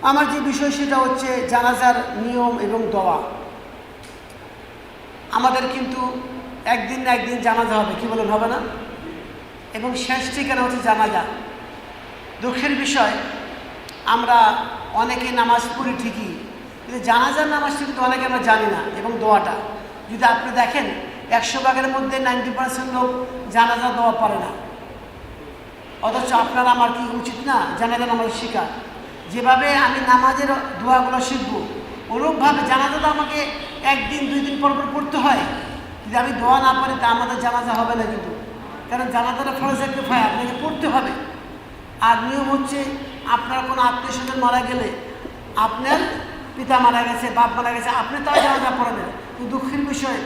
আমার যে বিষয় সেটা হচ্ছে জানাজার নিয়ম এবং দোয়া। আমাদের কিন্তু একদিন না একদিন জানাজা হবে, কি বলেন, হবে না? এবং শেষ ঠিকানা হচ্ছে জানাজা। দুঃখের বিষয়, আমরা অনেকে নামাজ পড়ি ঠিকই, কিন্তু জানাজার নামাজটা কিন্তু অনেকে আমরা জানি না। এবং দোয়াটা যদি আপনি দেখেন 100 ভাগের মধ্যে 90% লোক জানাজা দোয়া পারে না। অথচ আপনার আমার কি উচিত না জানাজা নামাজ শেখা? যেভাবে আমি নামাজের দোয়াগুলো শিখবো, অনুরূপভাবে জানাজাটা আমাকে একদিন 2 দিন পর পর পড়তে হয়। যদি আমি দোয়া না পারি তা আমাদের জানাজা হবে না কিন্তু, কারণ জানাজাটা ফরজে কিফায়া, আপনাকে পড়তে হবে। আর নিয়ম হচ্ছে, আপনার কোনো আত্মীয় স্বজন মারা গেলে, আপনার পিতা মারা গেছে, বাপ মারা গেছে, আপনি তার জানাজা পড়াবেন। কিন্তু দুঃখের বিষয়,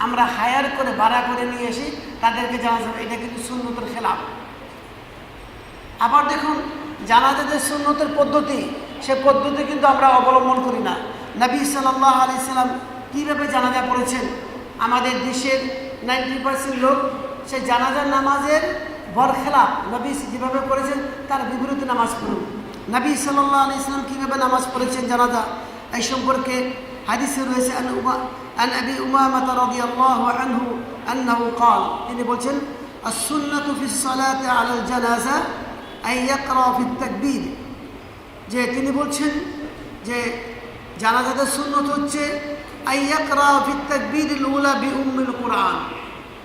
আমরা হায়ার করে ভাড়া করে নিয়ে এসে তাদেরকে জানাজা, এটা কিন্তু সুন্নতের খেলাফ। আবার দেখুন, জানাজাদের সুন্নতের পদ্ধতি, সে পদ্ধতি কিন্তু আমরা অবলম্বন করি না। নবী সাল্লাল্লাহু আলাইহি সাল্লাম কীভাবে জানাজা পড়েছেন, আমাদের দেশের 90% লোক সে জানাজার নামাজের বরখেলাফ। নবী যেভাবে পড়েছেন তার বিপরীতে নামাজ পড়ুন। নবী সাল্লাল্লাহু আলাইহি সাল্লাম কীভাবে নামাজ পড়েছেন জানাজা, এই সম্পর্কে হাদিসে রয়েছে আন আবি উমামা রাদিয়াল্লাহু আনহু আন্নাহু قال, তিনি বলছেন, আস-সুন্নাতু ফিস সালাতি আলাল জানাজা আন ইয়াকরা ফিত তাকবীর, যে তিনি বলছেন যে জানাজাদের সুন্নত হচ্ছে আন ইয়াকরা ফিত তাকবীরিল উলা বিউম্মিল কুরআন,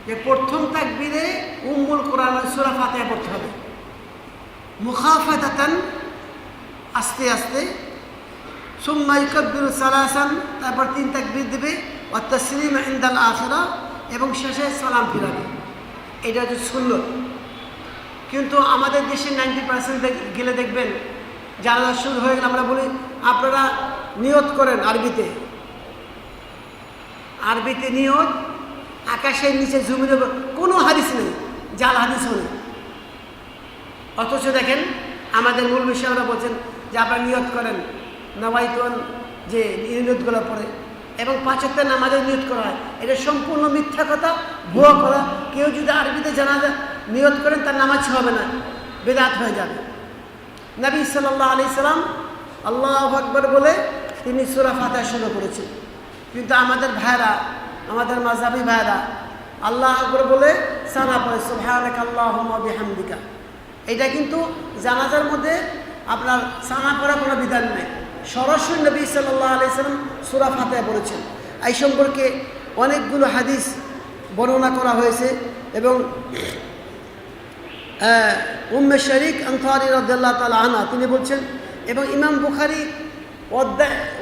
যে প্রথম তাকবীরে উম্মুল কুরআন সূরা ফাতিহা পড়তে হবে, মুখাফাতাতান, আস্তে আস্তে, সুম্মা ইউকাব্বিরু সালাসান, তারপর 3 তাকবীর দেবে, ওয়া তাসলিম ইনদাল আখিরা, এবং শেষে সালাম ফিরাবে। এটা হচ্ছে সুন্নত। কিন্তু আমাদের দেশে 90% গেলে দেখবেন জানাজা শুরু হয়ে গেলে আমরা বলি, আপনারা নিয়ত করেন আরবিতে। আরবিতে নিয়ত, আকাশের নিচে জমির উপর, কোনো হাদিস নেই, জাল হাদিসও নেই। অথচ দেখেন আমাদের মূল বিষয়রা বলছেন যে আপনারা নিয়ত করেন, নওয়াইতুন, যে নিয়তগুলো পড়ে, এবং 5 ওয়াক্তের নামাজের নিয়ত করা হয়। এটা সম্পূর্ণ মিথ্যা কথা, ভুয়া কথা। কেউ যদি আরবিতে জানাজা নিয়ত করেন তার নামাজ হবে না, বেদাত হয়ে যাবে। নবী সাল্লাল্লাহু আলাইহি সাল্লাম আল্লাহু আকবার বলে তিনি সূরা ফাতিহা শুরু করেছেন। কিন্তু আমাদের ভাইরা, আমাদের মাযহাবী ভাইরা আল্লাহু আকবার বলে সানা পড়ে, সুবহানাকা আল্লাহুম্মা বিহামদিকা। এটা কিন্তু জানাজার মধ্যে আপনার সানা পড়া কোনো বিধান নেই। সরাসরি নবী সাল্লাল্লাহু আলাইহি সাল্লাম সূরা ফাতিহা পড়েছেন। এই সম্পর্কে অনেকগুলো হাদিস বর্ণনা করা হয়েছে। এবং উম্মে শরীক আনসারী রাদিয়াল্লাহু তাআলা আনহা তিনি বলছেন, এবং ইমাম বুখারী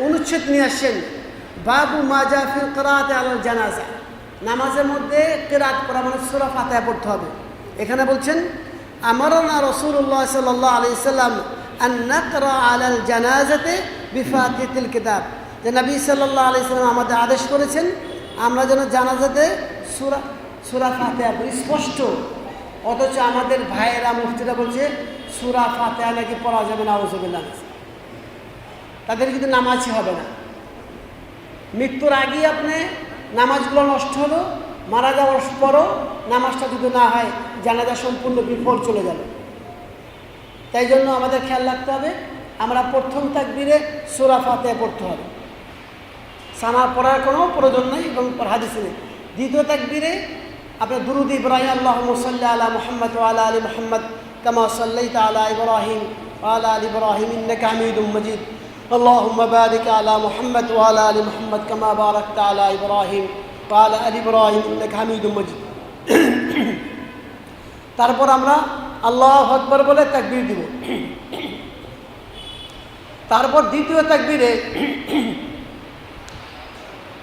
অনুচ্ছেদ নিয়ে আসছেন, বাবু মা জা ফিল কিরাআতি আলাল জানাজা, নামাজের মধ্যে কিরাত পড়া মানে সূরা ফাতিহা পড়তে হবে। এখানে বলছেন, আমারানা রাসূলুল্লাহ সাল্লাল্লাহু আলাইহি সাল্লাম আন নাকরা আলাল জানাজাতে বিফাতিহাতিল কিতাব, যে নবী সাল্লাল্লাহু আলাইহি সাল্লাম আমাদের আদেশ করেছেন আমরা যেন জানাজাতে সূরা ফাতিহা পড়ি স্পষ্ট। অথচ আমাদের ভাইয়েরা মুফতিরা বলছে সূরা ফাতিহা নাকি পড়া যাবে না, আউযুবিল্লাহ, তাদের কিন্তু নামাজই হবে না। মৃত্যুর আগেই আপনি নামাজগুলো নষ্ট হলো, মারা যাওয়ার পরও নামাজটা যদি না হয় জানাজা সম্পূর্ণ বিফল চলে যাবে। তাই জন্য আমাদের খেয়াল রাখতে হবে, আমরা প্রথম তাকবীরে সূরা ফাতিহা পড়তে হবে, সানা পড়ার কোনো প্রয়োজন নেই এবং হাদিস নেই। দ্বিতীয় তাকবীরে আপনার দুরুদ ইব্রাহিম, আল্লাহুম্মা সাল্লি আলা মুহাম্মদ ওয়া আলা আলি মুহাম্মদ কামা সাল্লাইতা আলা ইব্রাহিম ওয়া আলা আলি ইব্রাহিম ইন্নাকা হামিদুম মাজিদ, আল্লাহুম্মা বারিক আলা মুহাম্মদ ওয়া আলা আলি মুহাম্মদ কামা বারাকতা আলা ইব্রাহিম ওয়া আলা আলি ইব্রাহিম ইন্নাকা হামিদুম মাজিদ। তারপর আমরা আল্লাহু আকবার বলে তাকবীর দিব। তারপর দ্বিতীয় তাকবীরে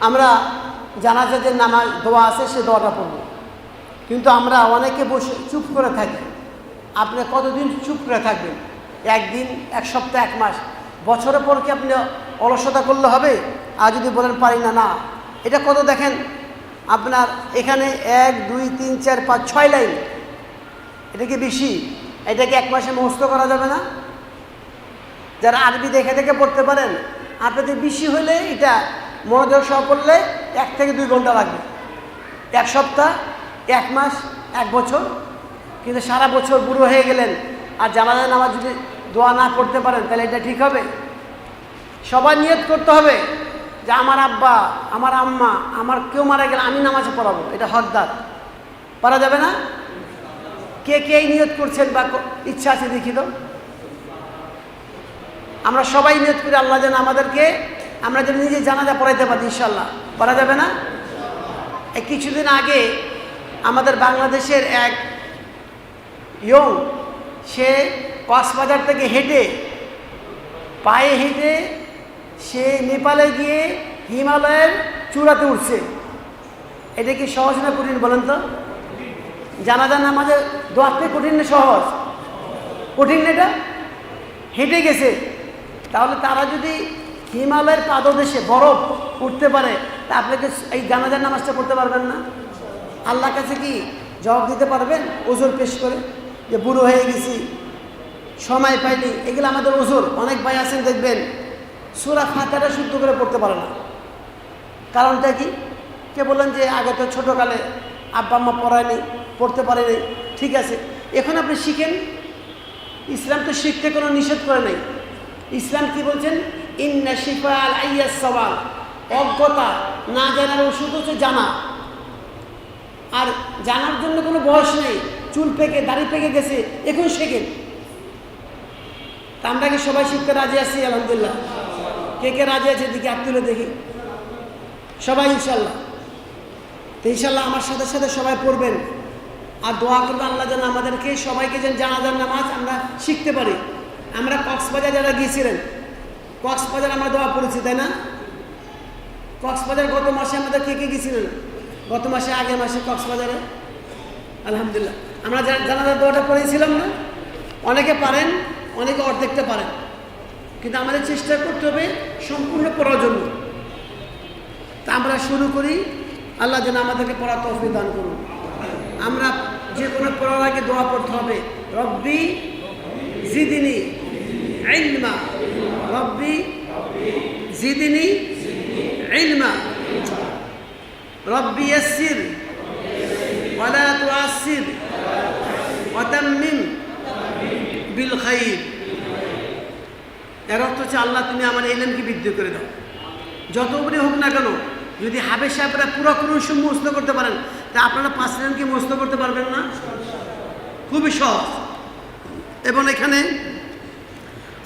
আমরা জানাজা যে নামাজ দোয়া আছে সে দোয়াটা পড়ব। কিন্তু আমরা অনেকে বসে চুপ করে থাকি। আপনি কতদিন চুপ করে থাকবেন? 1 দিন, 1 সপ্তাহ, 1 মাস, বছরের পর কি আপনি অলসতা করলে হবে? আর যদি বলেন পারি না, না, এটা কত দেখেন আপনার এখানে 1, 2, 3, 4, 5, 6 লাইন, এটা কি বেশি? এটাকে 1 মাসে মুখস্থ করা যাবে না? যারা আরবি দেখে দেখে পড়তে পারেন, আপনাদের বেশি হলে এটা মনোযোগ সহ পড়লে 1 থেকে 2 ঘন্টা লাগবে। 1 সপ্তাহ, 1 মাস, 1 বছর। কিন্তু সারা বছর বুড়ো হয়ে গেলেন আর জানাজা নামাজ যদি দোয়া না পড়তে পারেন তাহলে এটা ঠিক হবে? সবাই নিয়ত করতে হবে যে আমার আব্বা, আমার আম্মা, আমার কেউ মারা গেলে আমি নামাজ পড়াবো, এটা হকদার। পারা যাবে না? কে কে এই নিয়ত করছেন বা ইচ্ছা আছে দেখি তো। আমরা সবাই নিয়ত করি আল্লাহ যেন আমাদেরকে, আমরা যেন নিজে জানাজা পড়াইতে পারি ইনশাল্লাহ। পারা যাবে না? এই কিছুদিন আগে আমাদের বাংলাদেশের এক ইয়ং, সে কক্সবাজার থেকে হেঁটে, পায়ে হেঁটে সে নেপালে গিয়ে হিমালয়ের চূড়াতে উঠছে। এটা কি সহজ না কঠিন বলেন তো? জানাজার নামাজে দোয়াতে কঠিন না সহজ? কঠিন না? এটা হেঁটে গেছে। তাহলে তারা যদি হিমালয়ের পাদদেশে বরফ উঠতে পারে, তা আপনাকে এই জানাজার নামাজটা পড়তে পারবেন না? আল্লাহর কাছে কি জবাব দিতে পারবেন ওজোর পেশ করে যে বুড়ো হয়ে গেছি, সময় পাইনি? এগুলো আমাদের ওজোর। অনেক ভাই আছেন দেখবেন সূরা ফাতিহাটা শুদ্ধ করে পড়তে পারে না। কারণটা কি? কে বললেন যে আগে তো ছোটোকালে আব্বা আম্মা পড়ায়নি, পড়তে পারেনি। ঠিক আছে, এখন আপনি শিখেন। ইসলাম তো শিখতে কোনো নিষেধ করে নাই। ইসলাম কি বলছেন? ইন্না শিফা আল আইয়াস সওয়াল, অজ্ঞতা, না জানার ওষুধ হচ্ছে জানা। আর জানার জন্য কোনো বয়স নেই। চুল পেকে, দাড়ি পেকে গেছে, এখন শেখেন। তা আমরা কি সবাই শিখতে রাজি আছি? আলহামদুলিল্লাহ। কে কে রাজি আছে দেখি, হাত তুলে দেখি। সবাই ইনশাল্লাহ। তো ইনশাল্লাহ আমার সাথে সাথে সবাই পড়বেন আর দোয়া করবেন আল্লাহ যেন আমাদেরকে সবাইকে যেন জানাজার নামাজ আমরা শিখতে পারি। আমরা কক্সবাজার যারা গিয়েছিলেন, কক্সবাজার আমরা দোয়া পড়েছি, তাই না? কক্সবাজার গত মাসে আমাদের কে কে গিয়েছিলেন? গত মাসে, আগের মাসে কক্সবাজারে আলহামদুলিল্লাহ আমরা জানাজার দোয়াটা পড়েছিলাম না? অনেকে পারেন, অনেকে অর্ধেকটা পারেন, কিন্তু আমাদের চেষ্টা করতে হবে সম্পূর্ণ পড়ার জন্য। তা আমরা শুরু করি। আল্লাহ যেন আমাদেরকে পড়ার তৌফিক দান করুন। আমরা যে কোনো পড়ার আগে দোয়া পড়তে হবে, রব্বি জিদনি ইলমা, রব্বি জিদনি ইলমা, রব্বি ইয়াসসির ওয়ালা তুআসসির ওয়া তাম্মিম বিল খাইর। এর অর্থ হচ্ছে আল্লাহ তুমি আমার ইলমকে বৃদ্ধি করে দাও। যত উপরে হোক না কেন, যদি হাফেজ সাহেবরা পুরো কোরআন মুখস্থ করতে পারেন, তা আপনারা 5 লাইনকে মুখস্থ করতে পারবেন না? খুবই সহজ। এবং এখানে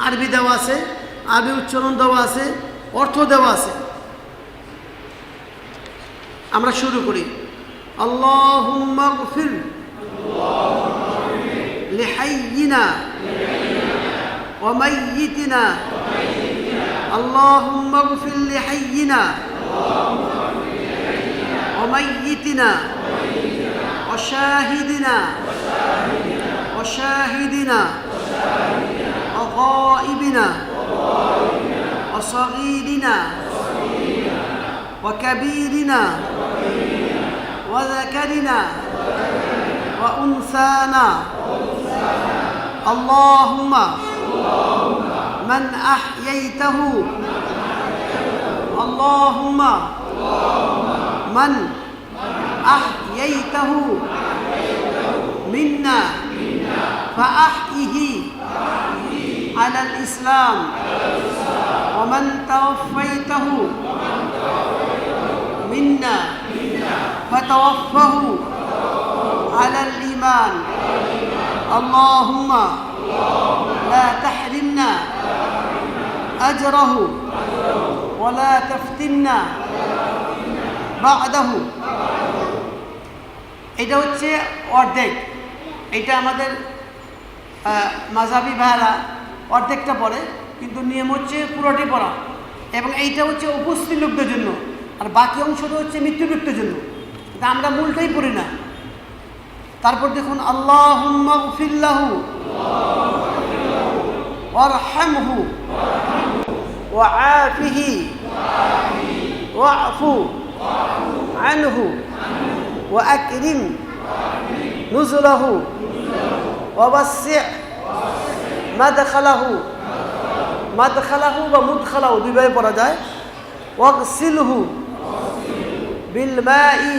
আরবি দেওয়া আছে, আরবি উচ্চারণ দেওয়া আছে, অর্থ দেওয়া আছে। আমরা শুরু করি। আল্লাহুম্মা গফির লিহাইয়িনা ওয়া মাইয়িতিনা, আল্লাহুম্মা গফির লিহাইয়িনা ওয়া মাইয়িতিনা ওয়া শাহিদিনা ওয়া শাহিদিনা ওয়া গায়িবিনা ওয়া সাগীরিনা ওয়া কাবীরিনা ওয়া যাকারিনা ওয়া উনসানা। আল্লাহুম্মা মান আহইয়াইতাহু, আল্লাহুম্মা মান আহইয়াইতাহু মিন্না ফাআহইহি আলাল ইসলাম ওয়া মান তাওয়াফাইতাহু মিন্না ফাতাওয়াফাহু আলাল ঈমান। আল্লাহুম্মা লা তাহরিমনা আজরাহু ওয়া লা তাফতিননা বা'দাহু। এটা হচ্ছে অর্ধেক। এটা আমাদের মাযহাবি ভাইরা অর্ধেকটা পড়ে, কিন্তু নিয়ম হচ্ছে পুরোটি পড়া। এবং এইটা হচ্ছে উপস্থিত লোকদের জন্য, আর বাকি অংশটা হচ্ছে মৃত্যু লোকদের জন্য। তা আমরা মূলটাই পড়ি না। তারপর দেখুন, আল্লাহুম্মা গফির লাহু ওয়ারহামহু ওয়া আফিহি ওয়াফু আনহু ওয়া আকরিম নুজুলাহু ওয়া ওয়াসি' মাদখালাহু। মাদখালাহু বা মুদখালাহু দুইভাবে পড়া যায়। ওয়াগসিলহু বিল মাই।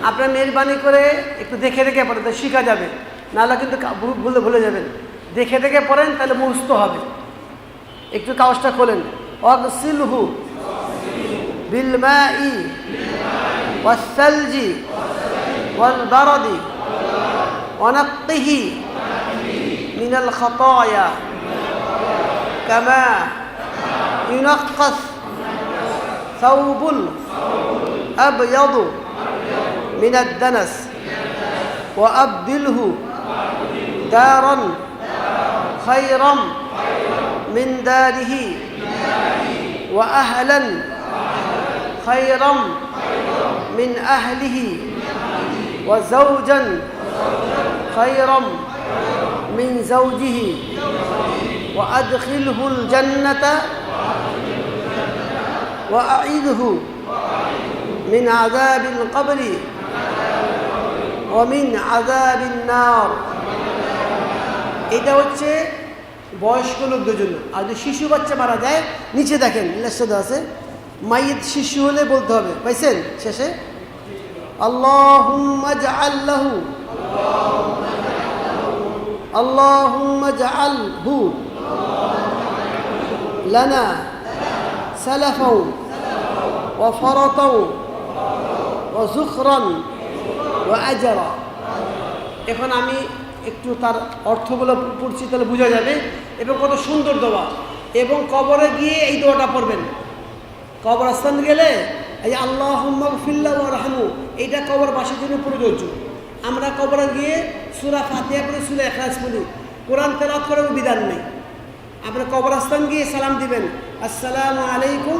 আপনার মেহরবানি করে একটু দেখে দেখে পড়েন, তো শেখা যাবে, নাহলে কিন্তু ভুলে যাবেন। দেখে দেখে পড়েন, তাহলে মুখস্থ হবে। একটু কাগজটা খোলেন। ওয়াগসিলহু বিল মাই ওয়াস সালজি ওয়াল বারদি ওয়ানাক্কিহি মিনাল খাতায়া কামা ইউনাক্কাস সাওবুল আবয়াদু মিনাদ দানাস ওয়া আবদিলহু দারান খায়রাম মিন দারিহি ওয়া আহলান খায়রাম মিন আহলিহি ওয়া যাওজান খায়রাম মিন যাওজিহি ওয়া আদখিলহুল জান্নাতা ওয়া আ'ইদহু মিন আযাবিল কবরি ওয়া মিন আযাবিন নার। এটা হচ্ছে বয়স্ক লোকদের জন্য। আর যদি শিশু বাচ্চা মারা যায়, নিচে দেখেন লেখা আছে মাইয়িত শিশু হলে বলতে হবে, পাইছেন শেষে আল্লাহুম্মা জাআল লাহু আল্লাহুম্মা জাআলহু লানা সালাফাও ওয়া ফারাতাও ওয়া যুখরান ওয়া আজরা। এখন আমি একটু তার অর্থগুলো পড়ছি, তাহলে বোঝা যাবে এবং কত সুন্দর দোয়া। এবং কবরে গিয়ে এই দোয়াটা পড়বেন। কবরস্থান গেলে এই আল্লাহুম্মা গফিরলাহু ওয়ারহামহু, এইটা কবরবাসীর জন্য প্রযোজ্য। আমরা কবরে গিয়ে সূরা ফাতিহা পড়ে সূরা ইখলাস পড়ি, কোরআন তেলাওয়াত করে বিধান নেই। আপনি কবরস্থান গিয়ে সালাম দিবেন, আসসালামু আলাইকুম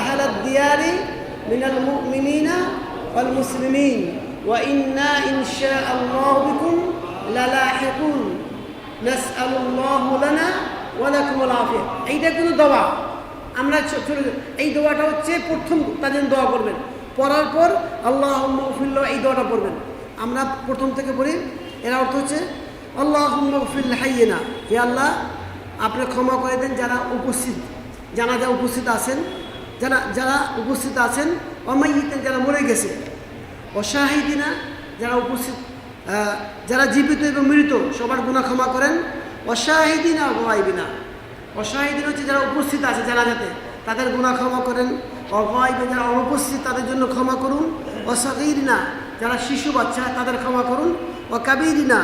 আহলাদ দিয়ারি মিনাল মুমিনিনা ওয়াল মুসলিমিন ওয়া ইন্না ইনশাআল্লাহু বিকুম লালাহিকুন নাসআলুল্লাহু লানা ওয়া লাকুমুল আফিয়া। এইটা কোনো দোয়া আমরা এই দোয়াটা হচ্ছে প্রথম তাদের দোয়া করবেন। পড়ার পর আল্লাহুম্মা গফিরলাহু এই দোয়াটা পড়বেন। আমরা প্রথম থেকে পড়ি। এর অর্থ হচ্ছে আল্লাহুম্মা গফির লিহাইয়িনা, হে আল্লাহ আপনি ক্ষমা করে দেন যারা উপস্থিত, জানাজা উপস্থিত আছেন, যারা উপস্থিত আছেন, অমাইয়িতিন যারা মরে গেছে, অশাহিদিনা যারা উপস্থিত, যারা জীবিত এবং মৃত সবার গুনাহ ক্ষমা করেন, অশাহিদিনা গায়বিনা, অশাহিদিন হচ্ছে যারা উপস্থিত আছে জানাজাতে তাদের গুনাহ ক্ষমা করেন, অগায়বিন যারা অনুপস্থিত তাদের জন্য ক্ষমা করুন, অসাগীরিনা যারা শিশু বাচ্চা তাদের ক্ষমা করুন, অকাবীরিনা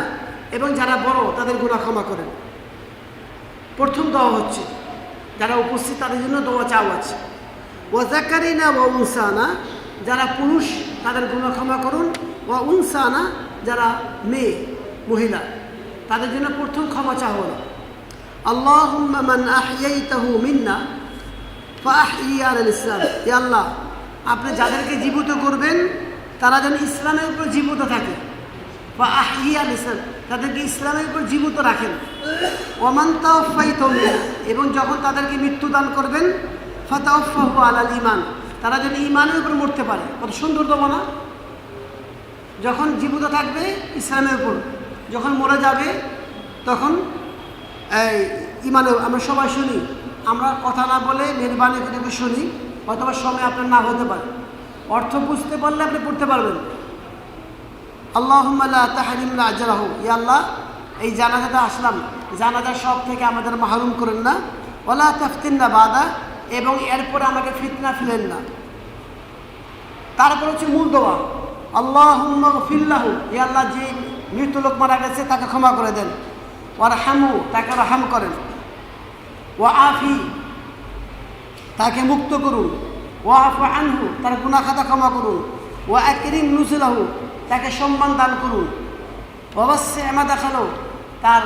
এবং যারা বড় তাদের গুনাহ ক্ষমা করেন। প্রথম দোয়া হচ্ছে যারা উপস্থিত তাদের জন্য দোয়া চাওয়া আছে। ওয়া যাকারিনা ওয়া উনসানা যারা পুরুষ তাদের গুনাহ ক্ষমা করুন, ওয়া উনসানা যারা মেয়ে মহিলা তাদের জন্য প্রথম ক্ষমা চাওয়া হলো। আল্লাহুম্মা মান আহইয়াইতাহু মিন্না ফাআহয়ি আলাল ইসলাম, হে আল্লাহ আপনি যাদেরকে জীবিত করবেন তারা যেন ইসলামের উপর জীবিত থাকে। ফাআহয়ি আলাল ইসলাম, তাদেরকে ইসলামের উপর জীবিত রাখেন। ওয়া মান তাওফাইতাহু মিন্না, এবং যখন তাদেরকে মৃত্যু দান করবেন ফাতাওফাহু আলাল ঈমান, তারা যেন ঈমানের উপর মরতে পারে। কত সুন্দর দোয়া না? যখন জীবিত থাকবে ইসলামের উপর, যখন মরে যাবে তখন এই ঈমানে। আমরা সবাই শুনি, আমরা কথা না বলে মেহরবানি করে শুনি, অথবা সময় আপনার না হতে পারে। অর্থ বুঝতে পারলে আপনি পড়তে পারবেন। আল্লাহুম্মা লা তাহরিমনা আজরাহু, ইয়া আল্লাহ এই জানাজাতে আসলাম, জানাজার সব থেকে আমাদের মাহরুম করেন না। ওয়ালা তাফতিননা বাদা, এবং এরপরে আমাকে ফিতনা ফেলেন না। তারপর হচ্ছে মূল দোয়া আল্লাহুম্মা গফিরলাহু, ইয়া আল্লাহ যে মৃত লোক মারা গেছে তাকে ক্ষমা করে দেন। ওয়ারহামহু, তাকে রহম করেন। ওয়া আফি, তাকে মুক্ত করুন। ওয়া আফু আনহু, তার গুনাহ খাতা ক্ষমা করুন। ওয়া আকরিম নুজুলাহু, তাকে সম্মান দান করুন। ওয়া ওয়াসি' মাদখালহু, তার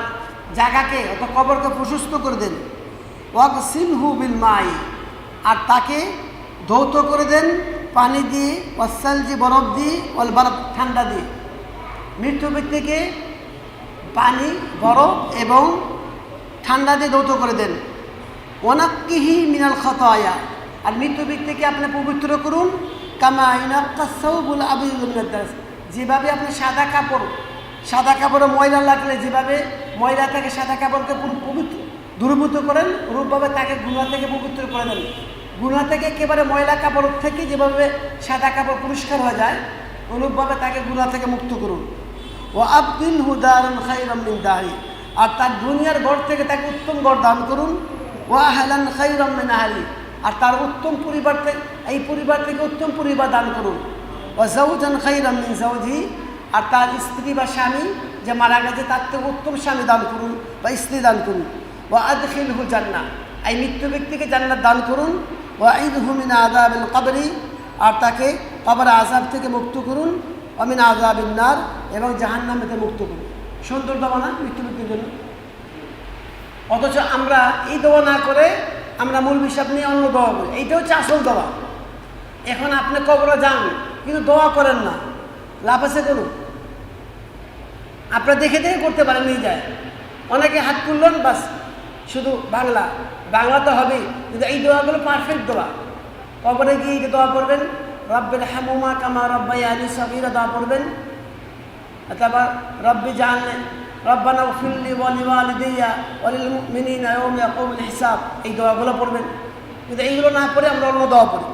জায়গাকে অর্থাৎ কবরকে প্রশস্ত করে দেন। ওয়াগসিলহু বিল মাই, আর তাকে ধৌত করে দেন পানি দিয়ে, ওয়াসালজি বরফ দিয়ে, ওয়াল বারদ ঠান্ডা দিয়ে। মৃত্যু ব্যক্তিকে পানি, বরফ এবং ঠান্ডা দিয়ে ধৌত করে দেন। ওয়ানাক্কিহি মিনাল খাতায়া, আর মৃত্যু ব্যক্তিকে আপনি পবিত্র করুন। কামা ইউনাক্কাস সাওবুল আবিয়্যুদ মিনাদ দানাস, যেভাবে আপনি সাদা কাপড়ে ময়লা লাগলে যেভাবে ময়লা থেকে সাদা কাপড়কে পবিত্র দূরীভূত করেন, ওরূপভাবে তাকে গুনাহ থেকে পবিত্র করে দেন। গুনাহ থেকে একেবারে ময়লা কাপড় থেকে যেভাবে সাদা কাপড় পরিষ্কার হয়ে যায়, অনুরূপভাবে তাকে গুনাহ থেকে মুক্ত করুন। ওয়া আবদিলহু দারান খায়রাম মিন দারি, আর তার দুনিয়ার ঘর থেকে তাকে উত্তম ঘর দান করুন। ওয়াহলান খায়রাম মিন আহলি, আর তার উত্তম পরিবার থেকে, এই পরিবার থেকে উত্তম পরিবার দান করুন। ওয়া যাওজান খায়রাম মিন যাওজি, আর তার স্ত্রী বা স্বামী যে মারা গেছে তার থেকে উত্তম স্বামী দান করুন বা স্ত্রী দান করুন। ওয়া আদখিলহু জান্নাহ, এই মৃত্যু ব্যক্তিকে জান্নাত দান করুন। ওয়া আইদহু মিন আযাবিল কবরি, আর তাকে কবর আযাব থেকে মুক্ত করুন। ওয়া মিন আযাবিন নার, এবং জাহান্নাম থেকে মুক্ত করুন। সুন্দর দোয়া না মৃত্যু ব্যক্তির জন্য? অথচ আমরা এই দোয়া না করে আমরা মূল বিষয় নিয়ে অন্য দোয়া করি। এইটা হচ্ছে আসল দোয়া। এখন আপনি কবরে যান কিন্তু দোয়া করেন না, লাভ আছে কোনো? আপনারা দেখে দেখে করতে পারেন, নিয়ে যায়। অনেকে হাত তুললেন, বাস শুধু বাংলা বাংলা তো হবেই, কিন্তু এই দোয়াগুলো পারফেক্ট দোয়া। কবরে গিয়ে যে দোয়া করবেন, রব্বির হামুমা কামা রব্বায়ানি সগীরা দোয়া করবেন। অথবা রব্বি জানলে রব্বানা ফিল্লি ওয়ালি ওয়ালিদাইয়া ওয়ালিল মুমিনিনা ইয়াওমা ইয়াকুমুল হিসাব, এই দোয়াগুলো পড়বেন। কিন্তু এইগুলো না পড়ে আমরা অন্য দোয়া পড়ি।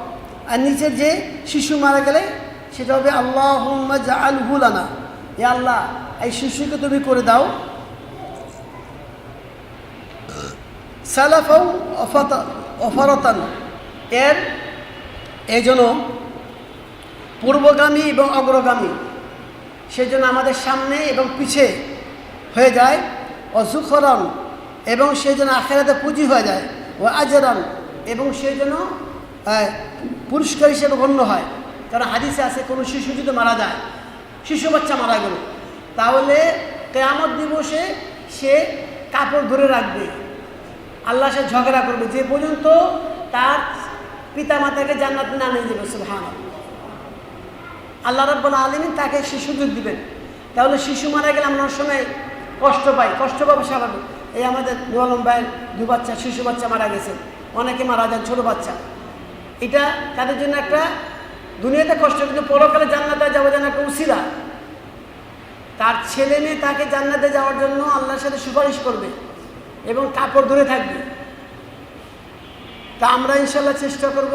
আর নিচের যে শিশু মারা গেলে সেটা হবে আল্লাহুম্মা জাআলহু লানা, হে আল্লাহ এই শিশুকে তুমি করে দাও সালাফাও অফারতান, এই জন্য পূর্বগামী এবং অগ্রগামী, সেজন্য আমাদের সামনে এবং পিছে হয়ে যায়। ও যুখরান, এবং সেই জন্য আখিরাতে পুঁজি হয়ে যায়। ও আজরান, এবং সেই জন্য পুরস্কার হিসেবে গণ্য হয়। কারণ হাদিসে আছে কোনো শিশু যদি মারা যায়, শিশু বাচ্চা মারা গেল, তাহলে কিয়ামত দিবসে সে কাপড় ধরে রাখবে, আল্লাহর সাথে ঝগড়া করবে যে পর্যন্ত তার পিতামাতাকে জান্নাতে না নিয়ে যাবে। সুবহানাল্লাহ। আল্লাহ রাব্বুল আলামিন তাকে সে সুযোগ দিবেন। তাহলে শিশু মারা গেলে আমরা সময় কষ্ট পাই, কষ্ট পাবো স্বাভাবিক। এই আমাদের নুয়ালম ভাইয়ের 2 বাচ্চা শিশু বাচ্চা মারা গেছে, অনেকে মারা যান ছোটো বাচ্চা। এটা তাদের জন্য একটা দুনিয়াতে কষ্ট, কিন্তু পরকালে জান্নাতে যাওয়ার জন্য একটা উসিলা। তার ছেলে মেয়ে তাকে জান্নাতে যাওয়ার জন্য আল্লাহর সাথে সুপারিশ করবে এবং কাপড় ধরে থাকবে। তা আমরা ইনশাল্লাহ চেষ্টা করব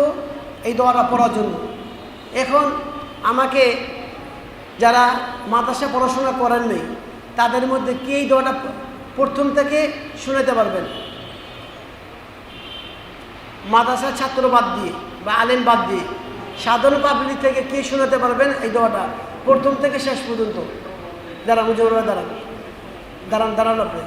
এই দোয়াটা পড়ার জন্য। এখন আমাকে যারা মাদ্রাসা পড়াশোনা করেন নেই তাদের মধ্যে কে এই দোয়াটা প্রথম থেকে শোনাতে পারবেন? মাদ্রাসা ছাত্র বাদ দিয়ে বা আলেম বাদ দিয়ে সাধারণ পাবলিক থেকে কে শোনাতে পারবেন এই দোয়াটা প্রথম থেকে শেষ পর্যন্ত? দাঁড়ান, দাঁড়ান আপনি।